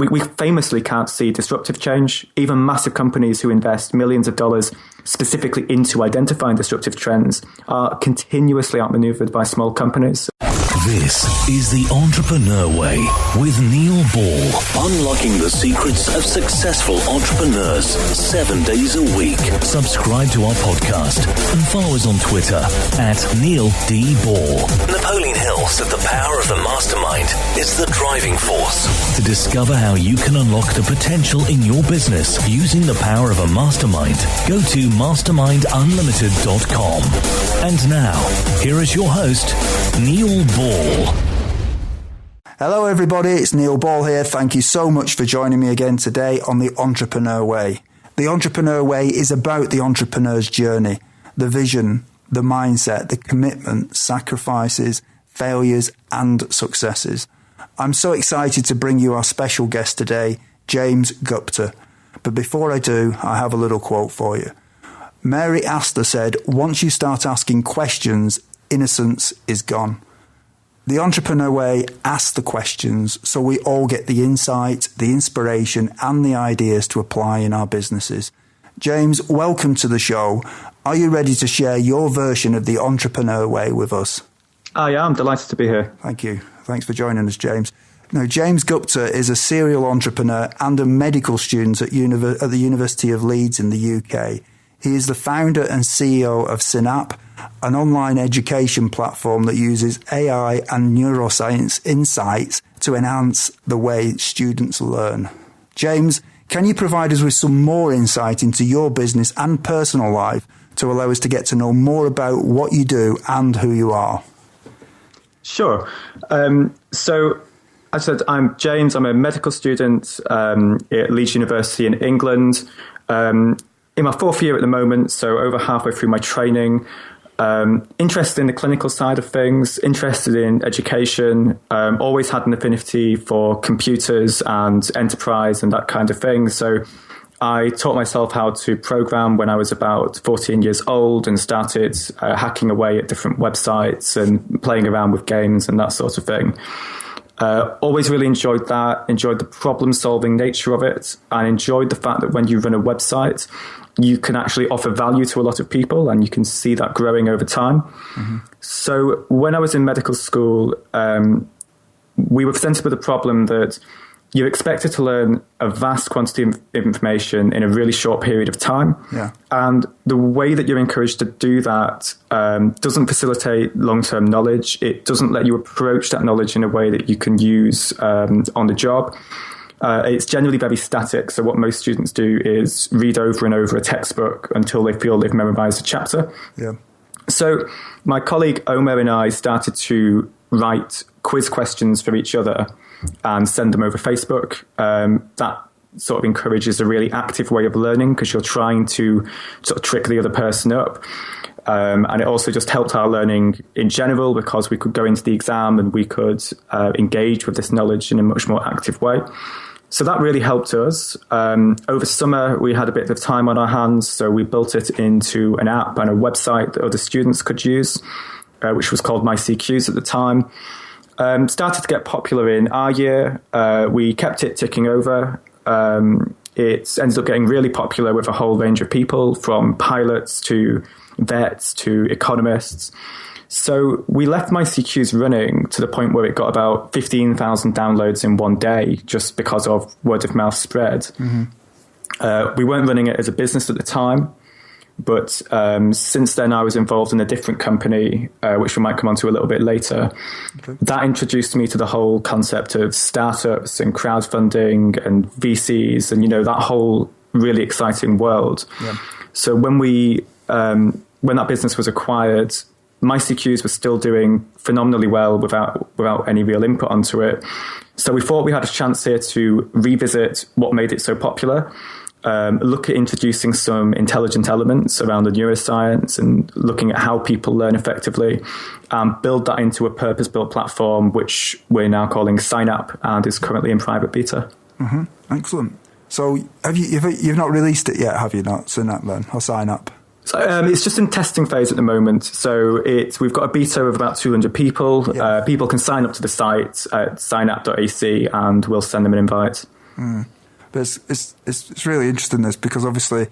we famously can't see disruptive change. Even massive companies who invest millions of dollars specifically into identifying disruptive trends are continuously outmaneuvered by small companies. This is The Entrepreneur Way with Neil Ball. Unlocking the secrets of successful entrepreneurs 7 days a week. Subscribe to our podcast and follow us on Twitter at Neil D. Ball. Napoleon Hill said the power of the mastermind is the driving force. To discover how you can unlock the potential in your business using the power of a mastermind, go to mastermindunlimited.com. And now, here is your host, Neil Ball. Hello everybody, it's Neil Ball here. Thank you so much for joining me again today on The Entrepreneur Way. The Entrepreneur Way is about the entrepreneur's journey, the vision, the mindset, the commitment, sacrifices, failures and successes. I'm so excited to bring you our special guest today, James Gupta. But before I do, I have a little quote for you. Mary Astor said, "Once you start asking questions, innocence is gone." The Entrepreneur Way asks the questions so we all get the insight, the inspiration and the ideas to apply in our businesses. James, welcome to the show. Are you ready to share your version of the Entrepreneur Way with us? Yeah, I'm delighted to be here. Thank you. Thanks for joining us, James. Now, James Gupta is a serial entrepreneur and a medical student at the University of Leeds in the UK. He is the founder and CEO of Synap, an online education platform that uses AI and neuroscience insights to enhance the way students learn. James, can you provide us with some more insight into your business and personal life to allow us to get to know more about what you do and who you are? Sure. So, as I said, I'm James. I'm a medical student at Leeds University in England. In my fourth year at the moment, so over halfway through my training. Interested in the clinical side of things, interested in education, always had an affinity for computers and enterprise and that kind of thing. So I taught myself how to program when I was about 14 years old and started hacking away at different websites and playing around with games and that sort of thing. Always really enjoyed that, enjoyed the problem-solving nature of it, and enjoyed the fact that when you run a website, you can actually offer value to a lot of people, and you can see that growing over time. Mm-hmm. So when I was in medical school, we were presented with a problem that you're expected to learn a vast quantity of information in a really short period of time. Yeah. And the way that you're encouraged to do that doesn't facilitate long-term knowledge. It doesn't let you approach that knowledge in a way that you can use on the job. It's generally very static. So what most students do is read over and over a textbook until they feel they've memorized a chapter. Yeah. So my colleague Omer and I started to write quiz questions for each other and send them over Facebook. That sort of encourages a really active way of learning because you're trying to sort of trick the other person up. And it also just helped our learning in general because we could go into the exam and we could engage with this knowledge in a much more active way. So that really helped us. Over summer, we had a bit of time on our hands, so we built it into an app and a website that other students could use, which was called MyCQs at the time. Started to get popular in our year. We kept it ticking over. It ended up getting really popular with a whole range of people, from pilots to vets to economists. So we left MyCQs running to the point where it got about 15,000 downloads in one day just because of word of mouth spread. Mm-hmm. We weren't running it as a business at the time, but since then I was involved in a different company, which we might come on to a little bit later. Okay. That introduced me to the whole concept of startups and crowdfunding and VCs and, that whole really exciting world. Yeah. So when that business was acquired, MyCQs was still doing phenomenally well without any real input onto it. So we thought we had a chance here to revisit what made it so popular, look at introducing some intelligent elements around the neuroscience and looking at how people learn effectively, and build that into a purpose-built platform, which we're now calling Synap and is currently in private beta. Mm-hmm. Excellent. So you've not released it yet, have you not, Synap then, or Synap? So, it's just in testing phase at the moment. So we've got a beta of about 200 people. Yeah. People can sign up to the site at synap.ac and we'll send them an invite. But it's really interesting, this, because obviously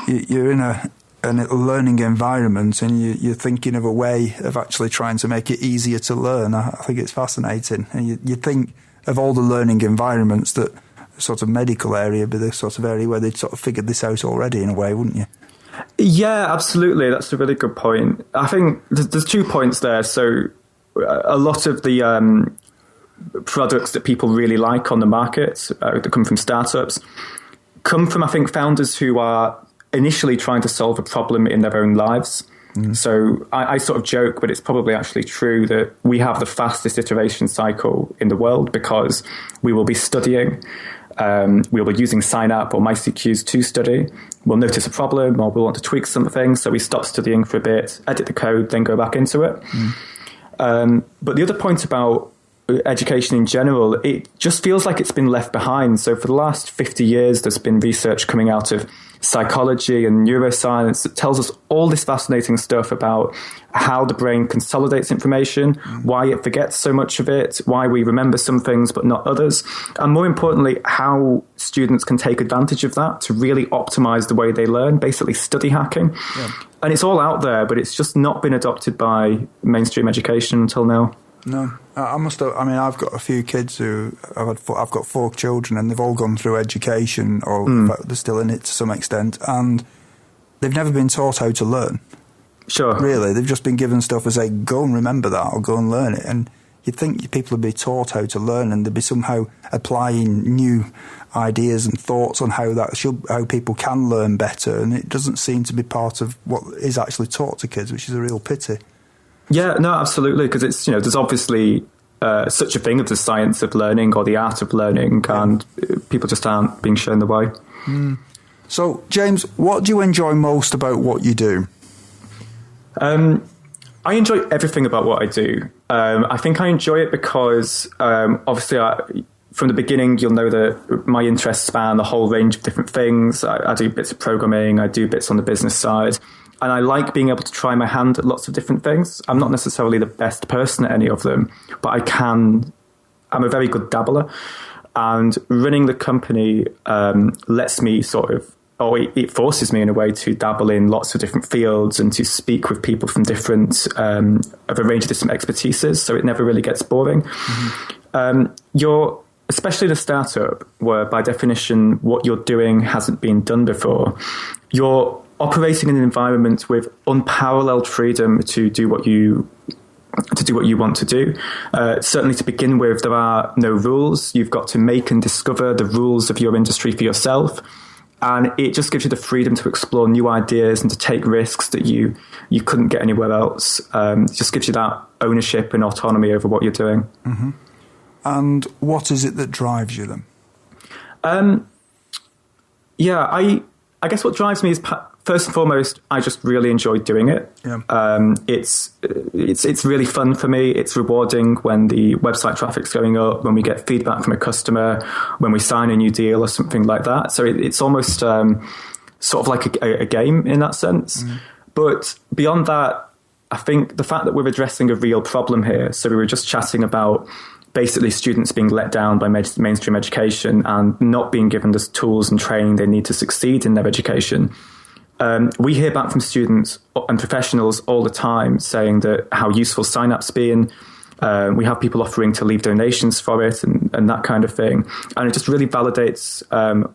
you're in a learning environment, and you're thinking of a way of actually trying to make it easier to learn. I think it's fascinating. And you think of all the learning environments, that sort of medical area be the sort of area where they'd sort of figured this out already in a way, wouldn't you? Yeah, absolutely. That's a really good point. I think there's 2 points there. So a lot of the products that people really like on the market that come from startups come from, I think, founders who are initially trying to solve a problem in their own lives. So I sort of joke, but it's probably actually true, that we have the fastest iteration cycle in the world, because we will be studying, we'll be using Synap or MyCQs to study. We'll notice a problem, or we'll want to tweak something, so we stop studying for a bit, edit the code, then go back into it. But the other point about education in general, it just feels like it's been left behind. So for the last 50 years, there's been research coming out of psychology and neuroscience that tells us all this fascinating stuff about how the brain consolidates information, why it forgets so much of it, why we remember some things but not others, and more importantly, how students can take advantage of that to really optimize the way they learn, basically study hacking. And it's all out there, but it's just not been adopted by mainstream education until now. No, I must have. I mean, I've got a few kids who I've got 4 children, and they've all gone through education, or in fact, they're still in it to some extent, and they've never been taught how to learn. Sure. Really, they've just been given stuff as, say, go and remember that, or go and learn it. And you'd think people would be taught how to learn, and they'd be somehow applying new ideas and thoughts on how people can learn better, and it doesn't seem to be part of what is actually taught to kids, which is a real pity. Yeah, no, absolutely, because it's, there's obviously such a thing as the science of learning or the art of learning, and people just aren't being shown the way. So, James, what do you enjoy most about what you do? I enjoy everything about what I do. I think I enjoy it because, obviously, from the beginning, you'll know that my interests span the whole range of different things. I do bits of programming, I do bits on the business side. And I like being able to try my hand at lots of different things. I'm not necessarily the best person at any of them, but I'm a very good dabbler. And running the company lets me it forces me in a way to dabble in lots of different fields and to speak with people from different, of a range of different expertises. So it never really gets boring. Especially in a startup where by definition, what you're doing hasn't been done before. You're operating in an environment with unparalleled freedom to do what you want to do. Certainly to begin with, there are no rules. You've got to make and discover the rules of your industry for yourself. And it just gives you the freedom to explore new ideas and to take risks that you couldn't get anywhere else. It just gives you that ownership and autonomy over what you're doing. And what is it that drives you then? I guess what drives me is, first and foremost, I just really enjoy doing it. It's really fun for me. It's rewarding when the website traffic's going up, when we get feedback from a customer, when we sign a new deal or something like that. So it's almost sort of like a game in that sense. But beyond that, I think the fact that we're addressing a real problem here. So we were just chatting about basically students being let down by mainstream education and not being given the tools and training they need to succeed in their education. We hear back from students and professionals all the time saying that how useful Synap's been. We have people offering to leave donations for it and that kind of thing. And it just really validates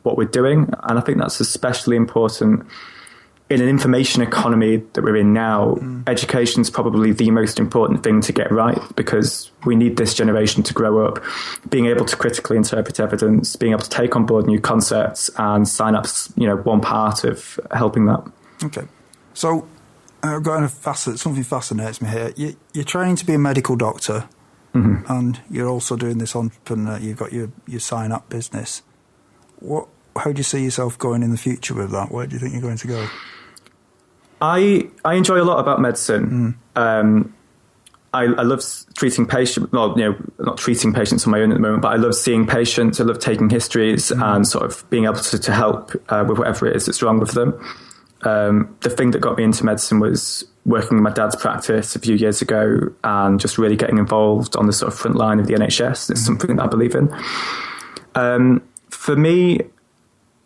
what we're doing. And I think that's especially important in an information economy that we're in now. Education is probably the most important thing to get right, because we need this generation to grow up being able to critically interpret evidence, being able to take on board new concepts, and Synap's, one part of helping that. Okay. So something fascinates me here. You're training to be a medical doctor, and you're also doing this entrepreneur. You've got your Synap business. How do you see yourself going in the future with that? Where do you think you're going to go? I enjoy a lot about medicine. I love treating patients. Well, not treating patients on my own at the moment, but I love seeing patients. I love taking histories and sort of being able to help with whatever it is that's wrong with them. The thing that got me into medicine was working in my dad's practice a few years ago and just really getting involved on the sort of front line of the NHS. It's something that I believe in. For me,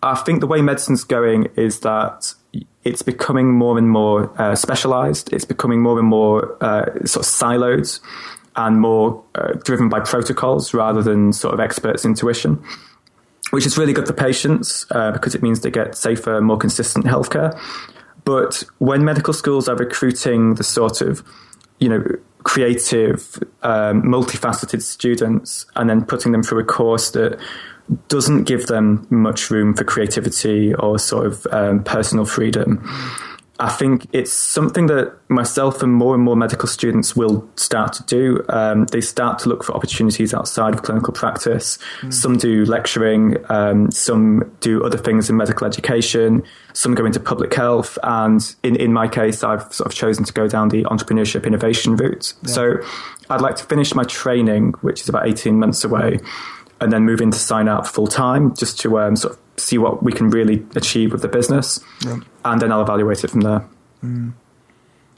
I think the way medicine's going is that it's becoming more and more specialised. It's becoming more and more sort of siloed and more driven by protocols rather than sort of experts' intuition, which is really good for patients because it means they get safer, more consistent healthcare. But when medical schools are recruiting the sort of, creative, multifaceted students and then putting them through a course that doesn't give them much room for creativity or sort of personal freedom, I think it's something that myself and more medical students will start to do. They start to look for opportunities outside of clinical practice. Some do lecturing, some do other things in medical education, some go into public health. And in my case, I've sort of chosen to go down the entrepreneurship innovation route. Yeah. So I'd like to finish my training, which is about 18 months away, and then move into Synap full time, just to sort of see what we can really achieve with the business, and then I'll evaluate it from there.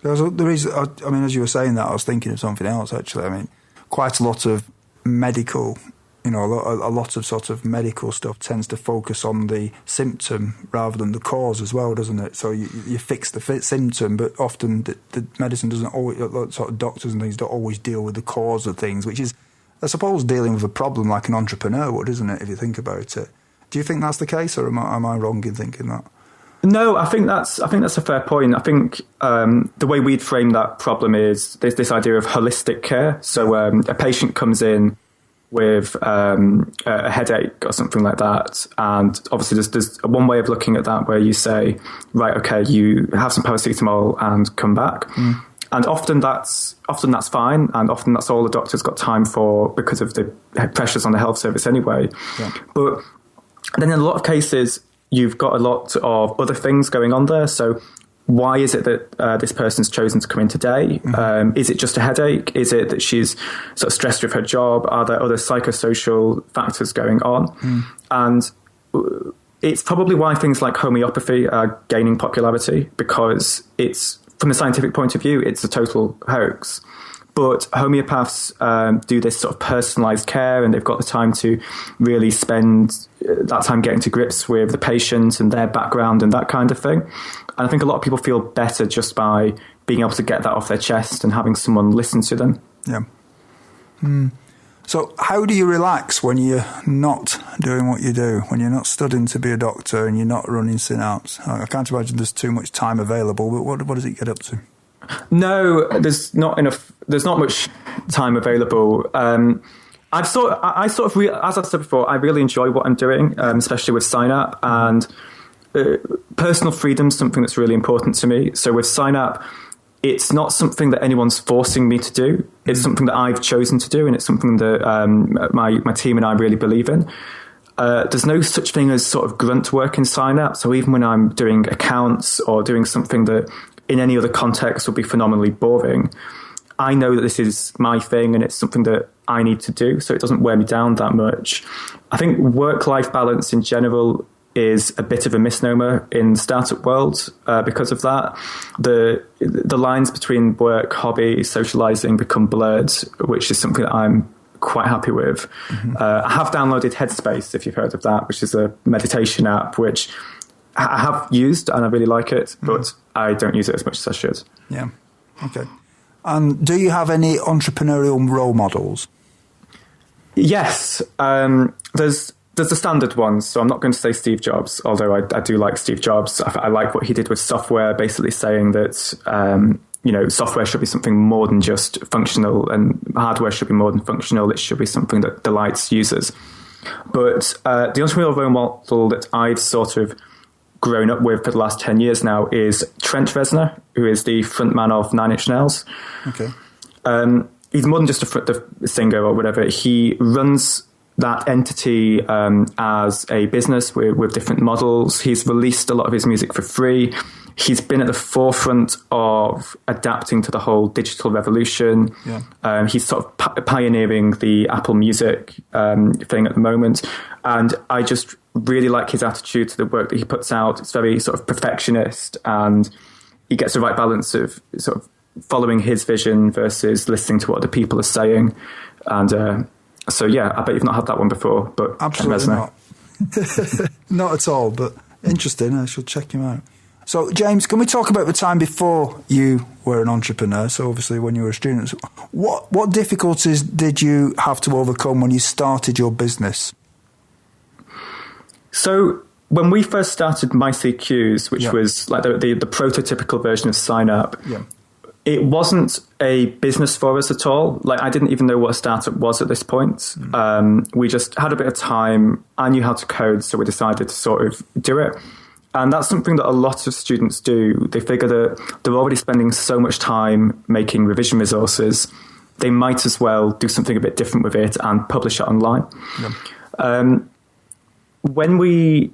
The reason, as you were saying that, I was thinking of something else actually. I mean, quite a lot of medical, a lot of sort of medical stuff tends to focus on the symptom rather than the cause as well, doesn't it? So you fix the symptom, but often the medicine doesn't always, sort of doctors and things don't always deal with the cause of things, which is, I suppose, dealing with a problem like an entrepreneur would, isn't it, if you think about it? Do you think that's the case, or am I wrong in thinking that? No, I think that's a fair point. I think the way we'd frame that problem is there's this idea of holistic care. So a patient comes in with a headache or something like that, and obviously there's one way of looking at that where you say, right, okay, you have some paracetamol and come back. And often that's fine, and often that's all the doctor's got time for because of the pressures on the health service anyway. Yeah. But then in a lot of cases, you've got a lot of other things going on there. So why is it that this person's chosen to come in today? Is it just a headache? Is it that she's sort of stressed with her job? Are there other psychosocial factors going on? And it's probably why things like homeopathy are gaining popularity, because it's, from a scientific point of view, it's a total hoax. But homeopaths do this sort of personalised care, and they've got the time to really spend that time getting to grips with the patient and their background and that kind of thing. And I think a lot of people feel better just by being able to get that off their chest and having someone listen to them. Yeah. So how do you relax when you're not doing what you do, when you're not studying to be a doctor and you're not running Synaps? I can't imagine there's too much time available, but what does it get up to? No, there's not much time available. As I said before, I really enjoy what I'm doing, especially with Synap, and personal freedom is something that's really important to me. So with Synap, it's not something that anyone's forcing me to do. It's something that I've chosen to do, and it's something that my team and I really believe in. There's no such thing as sort of grunt work in Synap. So even when I'm doing accounts or doing something that in any other context would be phenomenally boring, I know that this is my thing and it's something that I need to do, so it doesn't wear me down that much. I think work-life balance in general is a bit of a misnomer in the startup world because of that. The lines between work, hobby, socializing become blurred, which is something that I'm quite happy with. I have downloaded Headspace, if you've heard of that, which is a meditation app, which I have used and I really like it, but I don't use it as much as I should. Yeah. Okay. And do you have any entrepreneurial role models? Yes. There's the standard ones. So I'm not going to say Steve Jobs, although I do like Steve Jobs. I like what he did with software, basically saying that, software should be something more than just functional, and hardware should be more than functional. It should be something that delights users. But the entrepreneurial role model that I've sort of grown up with for the last 10 years now is Trent Reznor, who is the frontman of Nine Inch Nails. Okay. He's more than just a singer or whatever. He runs that entity as a business with different models. He's released a lot of his music for free. He's been at the forefront of adapting to the whole digital revolution. Yeah. He's sort of pioneering the Apple Music thing at the moment. And I just really like his attitude to the work that he puts out. It's very sort of perfectionist, and he gets the right balance of sort of following his vision versus listening to what other people are saying. And so, yeah, I bet you've not had that one before, but absolutely not. Not at all, but interesting. I shall check him out. So, James, can we talk about the time before you were an entrepreneur? So, obviously, when you were a student, what difficulties did you have to overcome when you started your business? So, when we first started MyCQs, which was like the prototypical version of Synap, it wasn't a business for us at all. Like, I didn't even know what a startup was at this point. We just had a bit of time. I knew how to code, so we decided to sort of do it. And that's something that a lot of students do. They figure that they're already spending so much time making revision resources, they might as well do something a bit different with it and publish it online. When we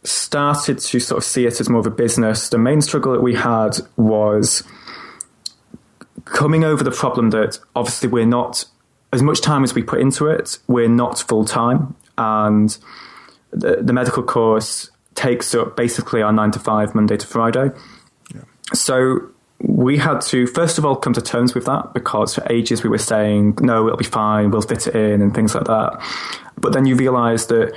started to sort of see it as more of a business, the main struggle that we had was coming over the problem that obviously we're not, as much time as we put into it, we're not full time. And the medical course takes up basically our 9 to 5, Monday to Friday. So we had to, first of all, come to terms with that, because for ages we were saying, no, it'll be fine, we'll fit it in and things like that. But then you realise that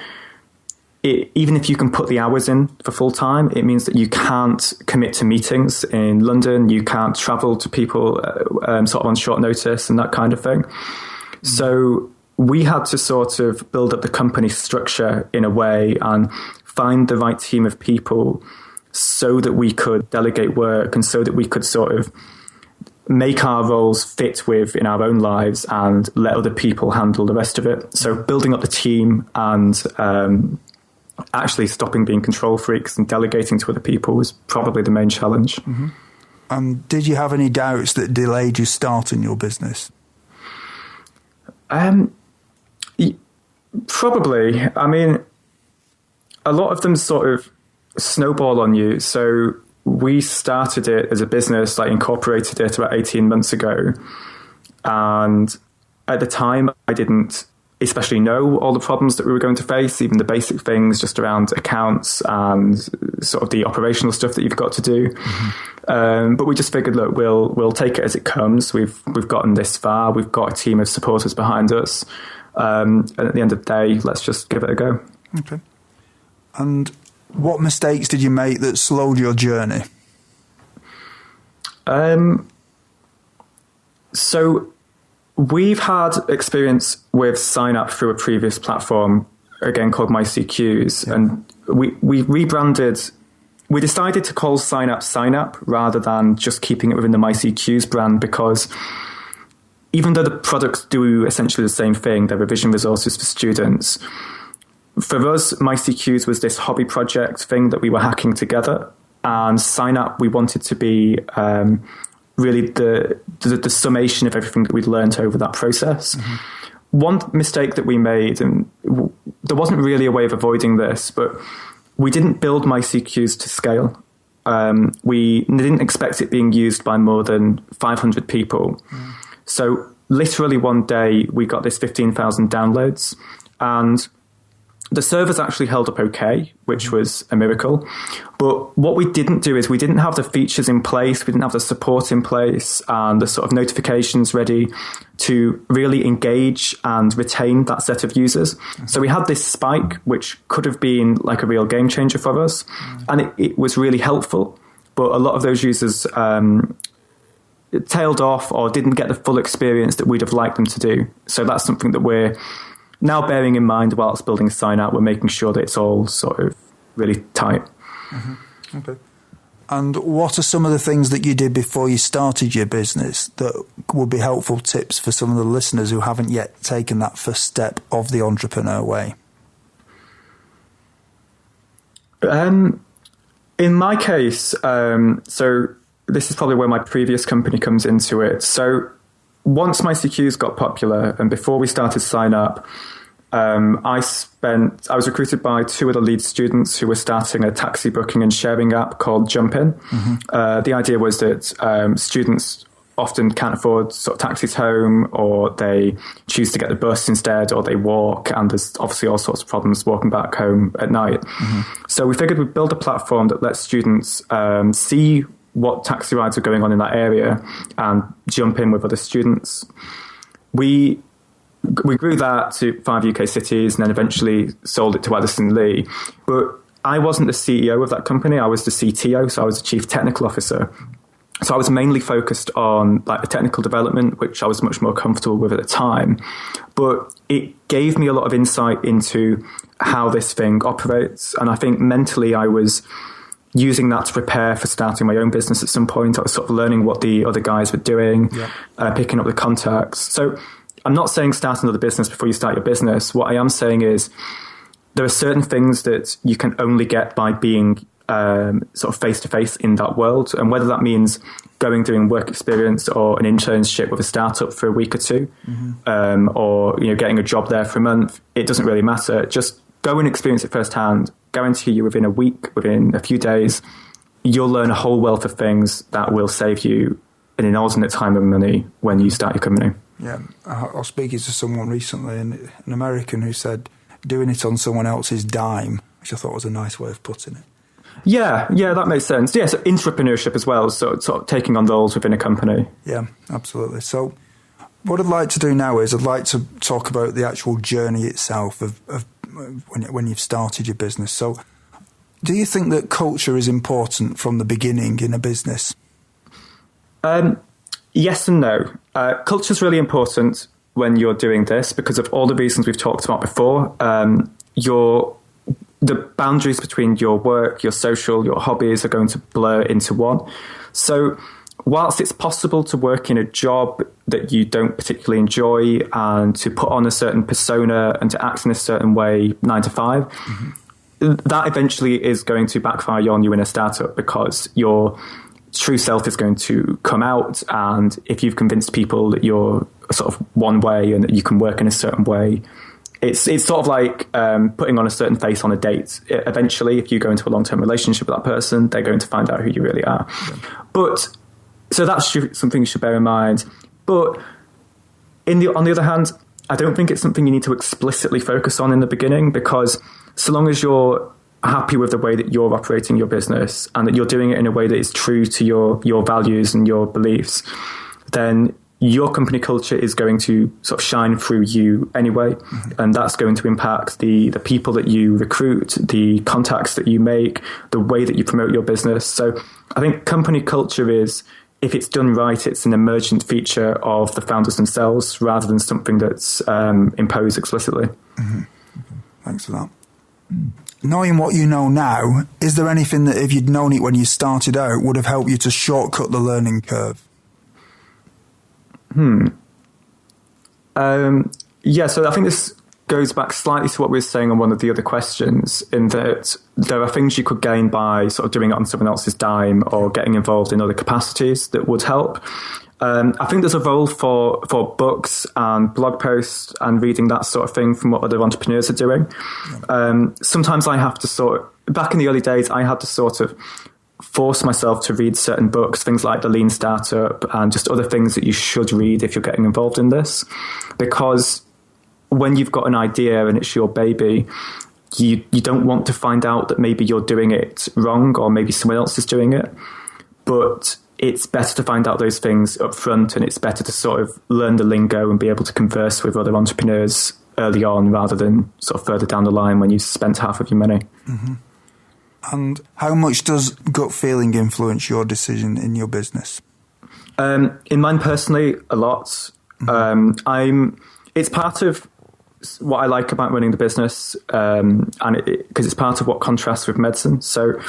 even if you can put the hours in for full time, it means that you can't commit to meetings in London, you can't travel to people sort of on short notice and that kind of thing. So we had to sort of build up the company structure in a way and find the right team of people so that we could delegate work and so that we could sort of make our roles fit within our own lives and let other people handle the rest of it. So building up the team and actually stopping being control freaks and delegating to other people was probably the main challenge. Did you have any doubts that delayed you starting your business? Probably. I mean, a lot of them sort of snowball on you. So we started it as a business, like incorporated it about 18 months ago. And at the time, I didn't especially know all the problems that we were going to face, even the basic things just around accounts and sort of the operational stuff that you've got to do. But we just figured, look, we'll take it as it comes. We've gotten this far. We've got a team of supporters behind us. And at the end of the day, let's just give it a go. Okay. And what mistakes did you make that slowed your journey? So we've had experience with Synap through a previous platform, again called MyCQs, and we rebranded. We decided to call Synap rather than just keeping it within the MyCQs brand, because even though the products do essentially the same thing, they're revision resources for students. For us, MyCQs was this hobby project thing that we were hacking together, and Synap we wanted to be really the summation of everything that we'd learned over that process. One mistake that we made, and there wasn't really a way of avoiding this, but we didn't build MyCQs to scale. We didn't expect it being used by more than 500 people. So literally one day we got this 15,000 downloads, and the servers actually held up okay, which was a miracle. But what we didn't do is we didn't have the features in place, we didn't have the support in place and the sort of notifications ready to really engage and retain that set of users. So we had this spike, which could have been like a real game changer for us. And it was really helpful. But a lot of those users tailed off or didn't get the full experience that we'd have liked them to do. So that's something that we're now bearing in mind whilst building Synap. We're making sure that it's all sort of really tight. Okay. And what are some of the things that you did before you started your business that would be helpful tips for some of the listeners who haven't yet taken that first step of the entrepreneur way? In my case, so this is probably where my previous company comes into it. So once MyCQs got popular and before we started Synap, I was recruited by 2 other Leeds students who were starting a taxi booking and sharing app called Jump In. The idea was that students often can't afford sort of taxis home, or they choose to get the bus instead, or they walk, and there's obviously all sorts of problems walking back home at night. So we figured we'd build a platform that lets students see what taxi rides are going on in that area and jump in with other students. We we grew that to 5 UK cities and then eventually sold it to Addison Lee. But I wasn't the CEO of that company. I was the CTO, so I was the Chief Technical Officer. So I was mainly focused on like the technical development, which I was much more comfortable with at the time. But it gave me a lot of insight into how this thing operates. And I think mentally I was using that to prepare for starting my own business at some point. I was sort of learning what the other guys were doing, picking up the contacts. So I'm not saying start another business before you start your business. What I am saying is there are certain things that you can only get by being sort of face-to-face in that world. And whether that means doing work experience or an internship with a startup for a week or two, or getting a job there for a month, it doesn't really matter. Just go and experience it firsthand. Guarantee you within a week, within a few days, you'll learn a whole wealth of things that will save you an inordinate time and money when you start your company. Yeah, I was speaking to someone recently, an American, who said doing it on someone else's dime, which I thought was a nice way of putting it. Yeah, that makes sense. Yeah, so entrepreneurship as well, so sort of taking on roles within a company. Yeah, absolutely. So what I'd like to do now is I'd like to talk about the actual journey itself of when you've started your business. So do you think that culture is important from the beginning in a business? Yes and no. Culture is really important when you're doing this because of all the reasons we've talked about before. The boundaries between your work, your social, your hobbies are going to blur into one. So whilst it's possible to work in a job that you don't particularly enjoy and to put on a certain persona and to act in a certain way 9 to 5, that eventually is going to backfire on you in a startup because your true self is going to come out. And if you've convinced people that you're sort of one way and that you can work in a certain way, it's sort of like putting on a certain face on a date. Eventually, if you go into a long-term relationship with that person, they're going to find out who you really are. Yeah. But so that's something you should bear in mind. But on the other hand, I don't think it's something you need to explicitly focus on in the beginning, because so long as you're happy with the way that you're operating your business and that you're doing it in a way that is true to your values and your beliefs, then your company culture is going to sort of shine through you anyway. And that's going to impact the people that you recruit, the contacts that you make, the way that you promote your business. So I think company culture is, if it's done right, it's an emergent feature of the founders themselves rather than something that's imposed explicitly. Thanks for that. Knowing what you know now, is there anything that if you'd known it when you started out would have helped you to shortcut the learning curve? Yeah, so I think this goes back slightly to what we were saying on one of the other questions, in that there are things you could gain by sort of doing it on someone else's dime or getting involved in other capacities that would help. I think there's a role for books and blog posts and reading that sort of thing from what other entrepreneurs are doing. Sometimes I have to back in the early days, I had to sort of force myself to read certain books, things like The Lean Startup and just other things that you should read if you're getting involved in this. Because when you've got an idea and it's your baby, you don't want to find out that maybe you're doing it wrong or maybe someone else is doing it. But it's better to find out those things up front, and it's better to sort of learn the lingo and be able to converse with other entrepreneurs early on rather than sort of further down the line when you've spent half of your money. And how much does gut feeling influence your decision in your business? In mine personally, a lot. It's part of what I like about running the business, and because it's part of what contrasts with medicine. So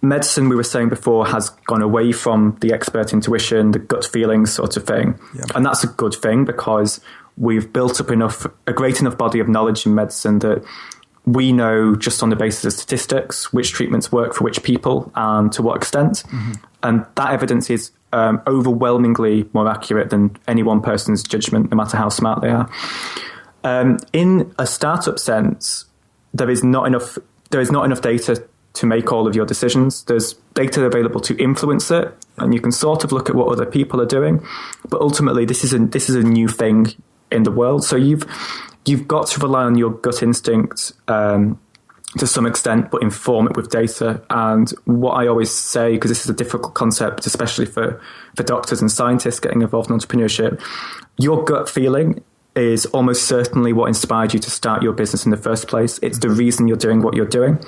medicine, we were saying before, has gone away from the expert intuition, the gut feeling sort of thing. Yeah. And that's a good thing, because we've built up a great enough body of knowledge in medicine that we know, just on the basis of statistics, which treatments work for which people and to what extent. And that evidence is overwhelmingly more accurate than any one person's judgment, no matter how smart they are. In a startup sense, there is not enough data to make all of your decisions. There's data available to influence it, and you can sort of look at what other people are doing. But ultimately, this is a new thing in the world. So you've got to rely on your gut instinct to some extent, but inform it with data. And what I always say, because this is a difficult concept, especially for doctors and scientists getting involved in entrepreneurship, your gut feeling is almost certainly what inspired you to start your business in the first place. It's the reason you're doing what you're doing.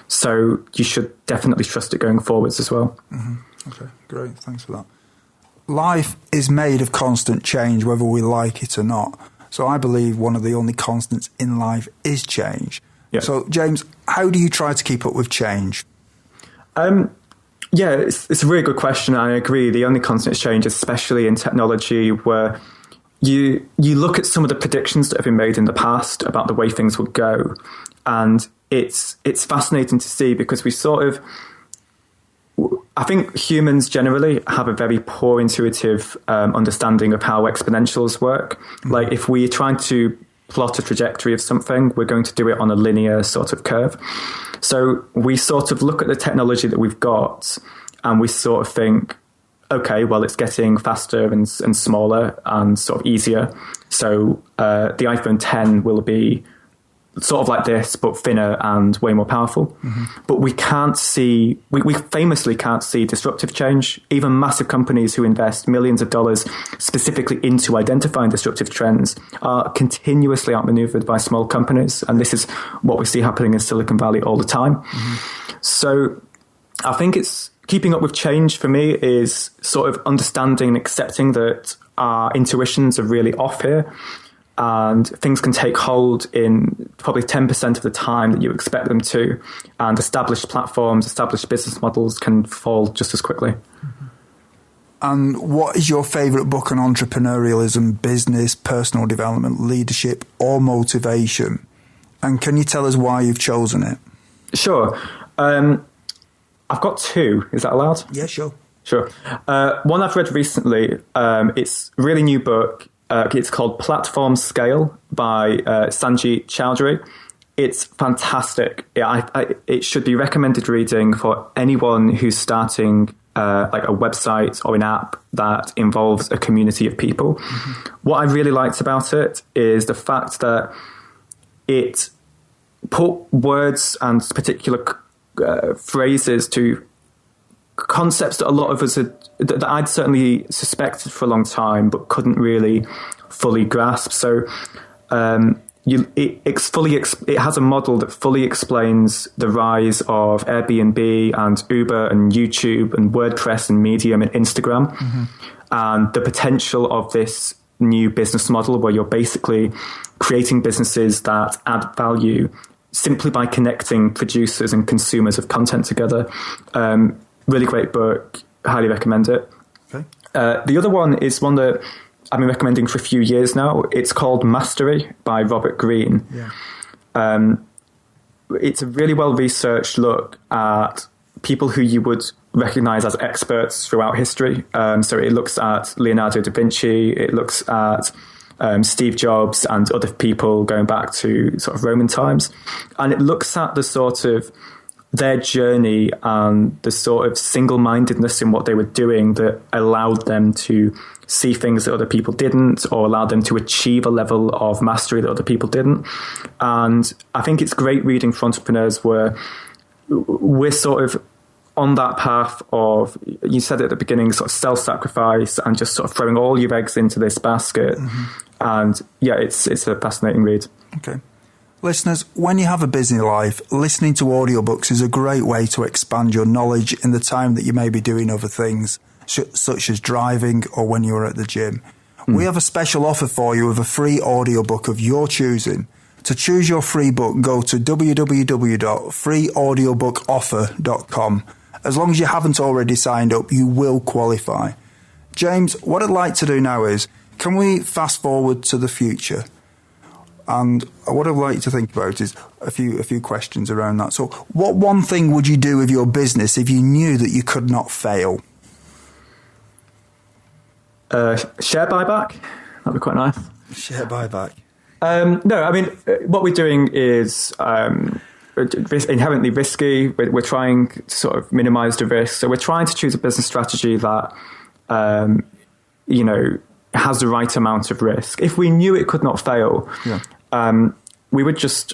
So you should definitely trust it going forwards as well. Mm-hmm. Okay, great. Thanks for that. Life is made of constant change, whether we like it or not. So I believe one of the only constants in life is change. Yeah. So, James, how do you try to keep up with change? Yeah, it's a really good question. I agree. The only constant is change, especially in technology, where you look at some of the predictions that have been made in the past about the way things would go, and it's fascinating to see, because I think humans generally have a very poor intuitive understanding of how exponentials work. Mm-hmm. Like, if we're trying to plot a trajectory of something, we're going to do it on a linear sort of curve. So we sort of look at the technology that we've got, and we sort of think, okay, well, it's getting faster and smaller and sort of easier. So the iPhone 10 will be sort of like this, but thinner and way more powerful. Mm-hmm. But we can't see, we famously can't see disruptive change. Even massive companies who invest millions of dollars specifically into identifying disruptive trends are continuously outmaneuvered by small companies. And this is what we see happening in Silicon Valley all the time. Mm-hmm. So I think it's keeping up with change for me is sort of understanding and accepting that our intuitions are really off here. And things can take hold in probably 10% of the time that you expect them to. And established platforms, established business models can fall just as quickly. Mm-hmm. And what is your favourite book on entrepreneurialism, business, personal development, leadership, or motivation? And can you tell us why you've chosen it? Sure. I've got two. Is that allowed? Yeah, sure. Sure. One I've read recently, it's a really new book. It's called Platform Scale by Sanjit Chowdhury. It's fantastic. It should be recommended reading for anyone who's starting like a website or an app that involves a community of people. Mm-hmm. What I really liked about it is the fact that it put words and particular phrases to concepts that a lot of us that I'd certainly suspected for a long time but couldn't really fully grasp. So it has a model that fully explains the rise of Airbnb and Uber and YouTube and WordPress and Medium and Instagram, mm-hmm. and the potential of this new business model where you're basically creating businesses that add value simply by connecting producers and consumers of content together. Really great book. Highly recommend it. Okay. The other one is one that I've been recommending for a few years now. It's called Mastery by Robert Greene. Yeah. It's a really well-researched look at people who you would recognize as experts throughout history. So it looks at Leonardo da Vinci. It looks at Steve Jobs and other people going back to sort of Roman times. And it looks at the sort of their journey and the sort of single-mindedness in what they were doing that allowed them to see things that other people didn't, or allowed them to achieve a level of mastery that other people didn't. And I think it's great reading for entrepreneurs where we're sort of on that path of, you said at the beginning, sort of self-sacrifice and just sort of throwing all your eggs into this basket. Mm-hmm. And yeah, it's a fascinating read. Okay. Listeners, when you have a busy life, listening to audiobooks is a great way to expand your knowledge in the time that you may be doing other things, such as driving or when you're at the gym. We have a special offer for you of a free audiobook of your choosing. To choose your free book, go to www.freeaudiobookoffer.com. As long as you haven't already signed up, you will qualify. James, what I'd like to do now is, can we fast forward to the future? And what I'd like to think about is a few questions around that. So what one thing would you do with your business if you knew that you could not fail? Share buyback. That'd be quite nice. Share buyback. No, I mean, what we're doing is inherently risky. We're trying to sort of minimize the risk. So we're trying to choose a business strategy that, has the right amount of risk. If we knew it could not fail, we would just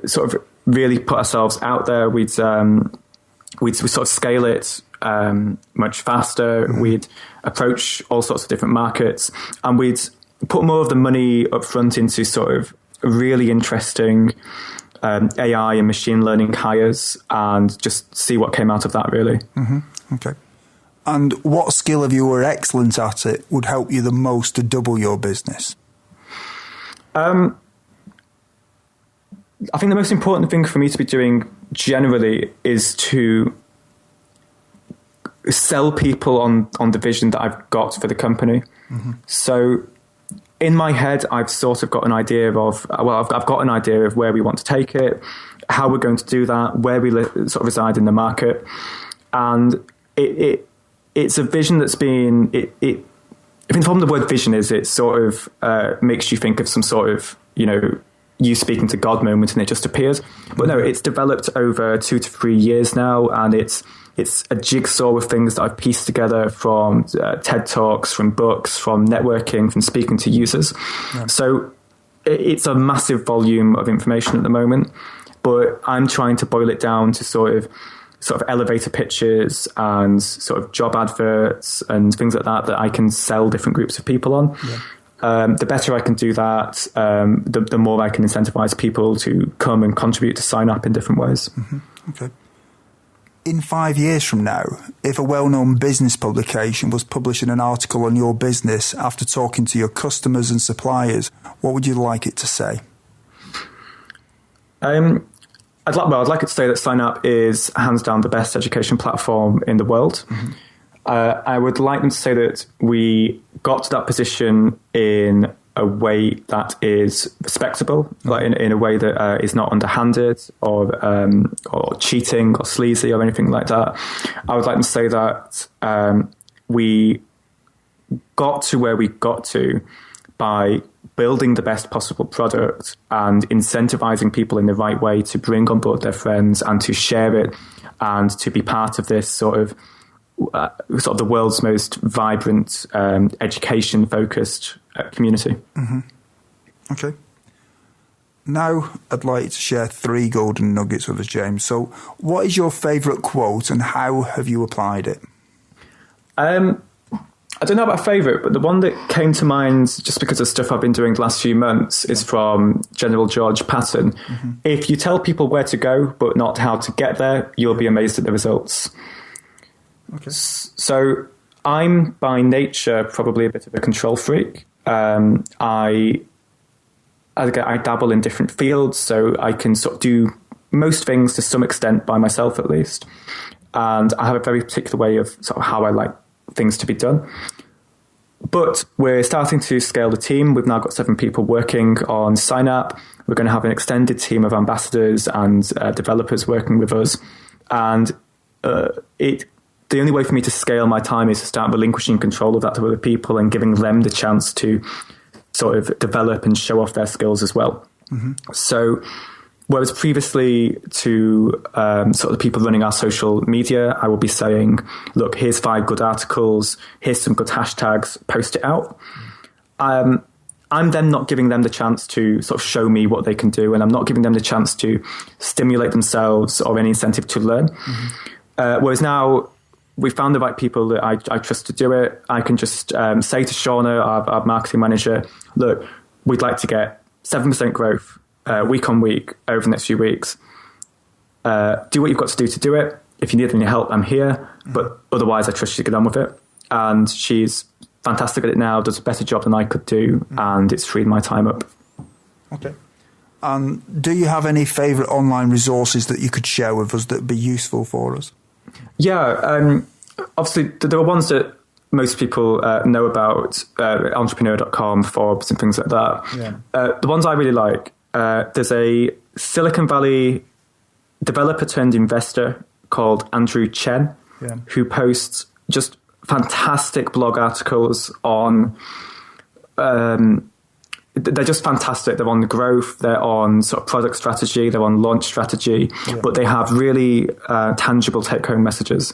sort of really put ourselves out there. We'd sort of scale it much faster. Mm-hmm. We'd approach all sorts of different markets, and we'd put more of the money up front into sort of really interesting AI and machine learning hires and just see what came out of that, really. Mm-hmm. Okay. And what skill, if you were excellent at it, would help you the most to double your business? I think the most important thing for me to be doing generally is to sell people on the vision that I've got for the company. Mm-hmm. So in my head, I've sort of got an idea of, I've got an idea of where we want to take it, how we're going to do that, where we sort of reside in the market. And it's a vision that's been, I think the problem the word vision is, it sort of makes you think of some sort of, you speaking to God moment and it just appears. But no, it's developed over 2 to 3 years now, and it's a jigsaw of things that I've pieced together from TED Talks, from books, from networking, from speaking to users. Yeah. So it's a massive volume of information at the moment, but I'm trying to boil it down to sort of elevator pitches and sort of job adverts and things like that I can sell different groups of people on. Yeah. The better I can do that, the more I can incentivize people to come and contribute to Synap in different ways. Mm-hmm. Okay. In 5 years from now, if a well-known business publication was publishing an article on your business after talking to your customers and suppliers, what would you like it to say? I'd like it to say that Synap is hands down the best education platform in the world. Mm-hmm. I would like them to say that we got to that position in a way that is respectable, like in a way that is not underhanded or cheating or sleazy or anything like that. I would like them to say that we got to where we got to by building the best possible product and incentivizing people in the right way to bring on board their friends and to share it and to be part of this sort of the world's most vibrant, education-focused community. Mm-hmm. Okay. Now I'd like to share 3 golden nuggets with us, James. So what is your favourite quote and how have you applied it? I don't know about a favourite, but the one that came to mind just because of stuff I've been doing the last few months is from General George Patton. Mm-hmm. If you tell people where to go but not how to get there, you'll be amazed at the results. Okay. So I'm by nature probably a bit of a control freak. I dabble in different fields, so I can sort of do most things to some extent by myself at least. And I have a very particular way of sort of how I like things to be done. But we're starting to scale the team. We've now got 7 people working on Synap. We're going to have an extended team of ambassadors and developers working with us. And the only way for me to scale my time is to start relinquishing control of that to other people and giving them the chance to sort of develop and show off their skills as well. Mm-hmm. So whereas previously to sort of the people running our social media, I will be saying, look, here's 5 good articles, here's some good hashtags, post it out. I'm then not giving them the chance to sort of show me what they can do, and I'm not giving them the chance to stimulate themselves or any incentive to learn. Mm-hmm. Whereas now, we found the right people that I trust to do it. I can just say to Shauna, our marketing manager, look, we'd like to get 7% growth week on week over the next few weeks. Do what you've got to do to it. If you need any help, I'm here. But otherwise, I trust you to get on with it. And she's fantastic at it now, does a better job than I could do, and it's freed my time up. Okay. Do you have any favourite online resources that you could share with us that would be useful for us? Yeah, obviously there are ones that most people know about, Entrepreneurial.com, Forbes and things like that. Yeah. The ones I really like, there's a Silicon Valley developer turned investor called Andrew Chen, who posts just fantastic blog articles on, they're just fantastic. They're on growth, they're on sort of product strategy, they're on launch strategy, but they have really tangible take-home messages.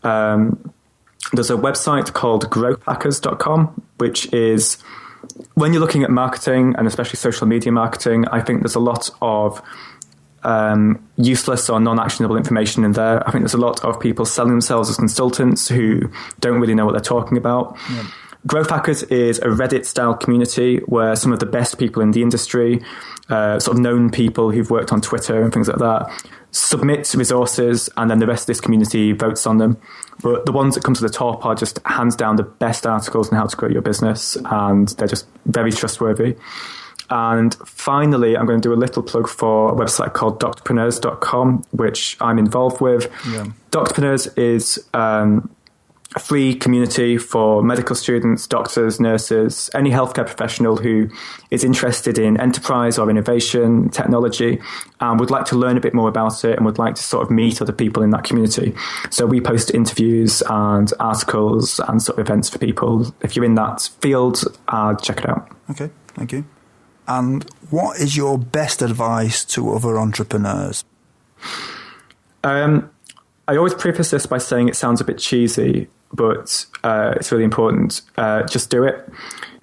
Mm-hmm. There's a website called growthhackers.com, which is, when you're looking at marketing and especially social media marketing, I think there's a lot of useless or non-actionable information in there. I think there's a lot of people selling themselves as consultants who don't really know what they're talking about. Yeah. Growth Hackers is a Reddit-style community where some of the best people in the industry, sort of known people who've worked on Twitter and things like that, submit resources, and then the rest of this community votes on them. But the ones that come to the top are just hands down the best articles on how to grow your business, and they're just very trustworthy. And finally, I'm going to do a little plug for a website called Doctorpreneurs.com, which I'm involved with. Yeah. Doctorpreneurs is a free community for medical students, doctors, nurses, any healthcare professional who is interested in enterprise or innovation, technology, and would like to learn a bit more about it and would like to sort of meet other people in that community. So we post interviews and articles and sort of events for people. If you're in that field, check it out. Okay, thank you. And what is your best advice to other entrepreneurs? I always preface this by saying it sounds a bit cheesy, but it's really important. Just do it.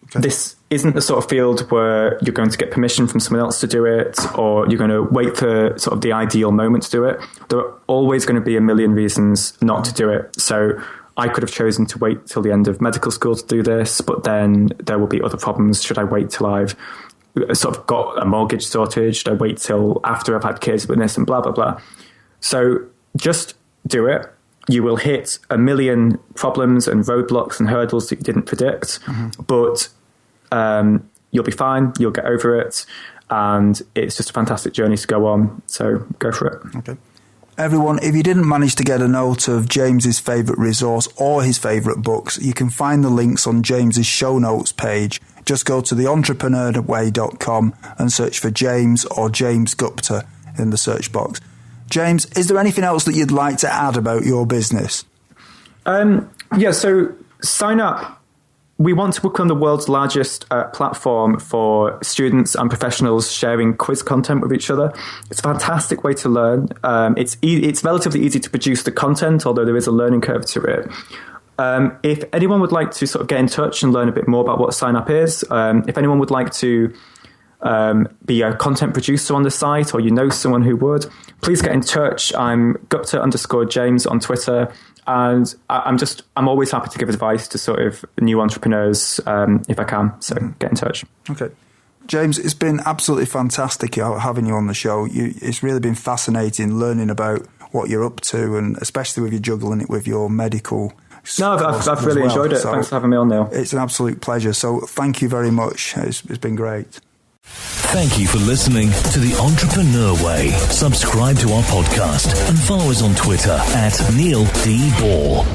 Okay. This isn't the sort of field where you're going to get permission from someone else to do it, or you're going to wait for sort of the ideal moment to do it. There are always going to be a million reasons not to do it. So I could have chosen to wait till the end of medical school to do this, but then there will be other problems. Should I wait till I've sort of got a mortgage sorted? Should I wait till after I've had kids with this and blah, blah, blah? So just do it. You will hit a million problems and roadblocks and hurdles that you didn't predict, but you'll be fine. You'll get over it. And it's just a fantastic journey to go on. So go for it. Okay. Everyone, if you didn't manage to get a note of James's favourite resource or his favourite books, you can find the links on James's show notes page. Just go to theentrepreneurway.com and search for James or James Gupta in the search box. James, is there anything else that you'd like to add about your business? So Synap, we want to become the world's largest platform for students and professionals sharing quiz content with each other. It's a fantastic way to learn. It's relatively easy to produce the content, although there is a learning curve to it. If anyone would like to sort of get in touch and learn a bit more about what Synap is, if anyone would like to be a content producer on the site, or you know someone who would, please get in touch. I'm Gupta_James on Twitter, and I'm always happy to give advice to sort of new entrepreneurs if I can. So get in touch. Okay. James, it's been absolutely fantastic having you on the show. It's really been fascinating learning about what you're up to, and especially with you juggling it with your medical. No, I've really enjoyed it. So thanks for having me on, Neil. It's an absolute pleasure. So thank you very much. It's been great. Thank you for listening to The Entrepreneur Way. Subscribe to our podcast and follow us on Twitter @Neil D. Ball.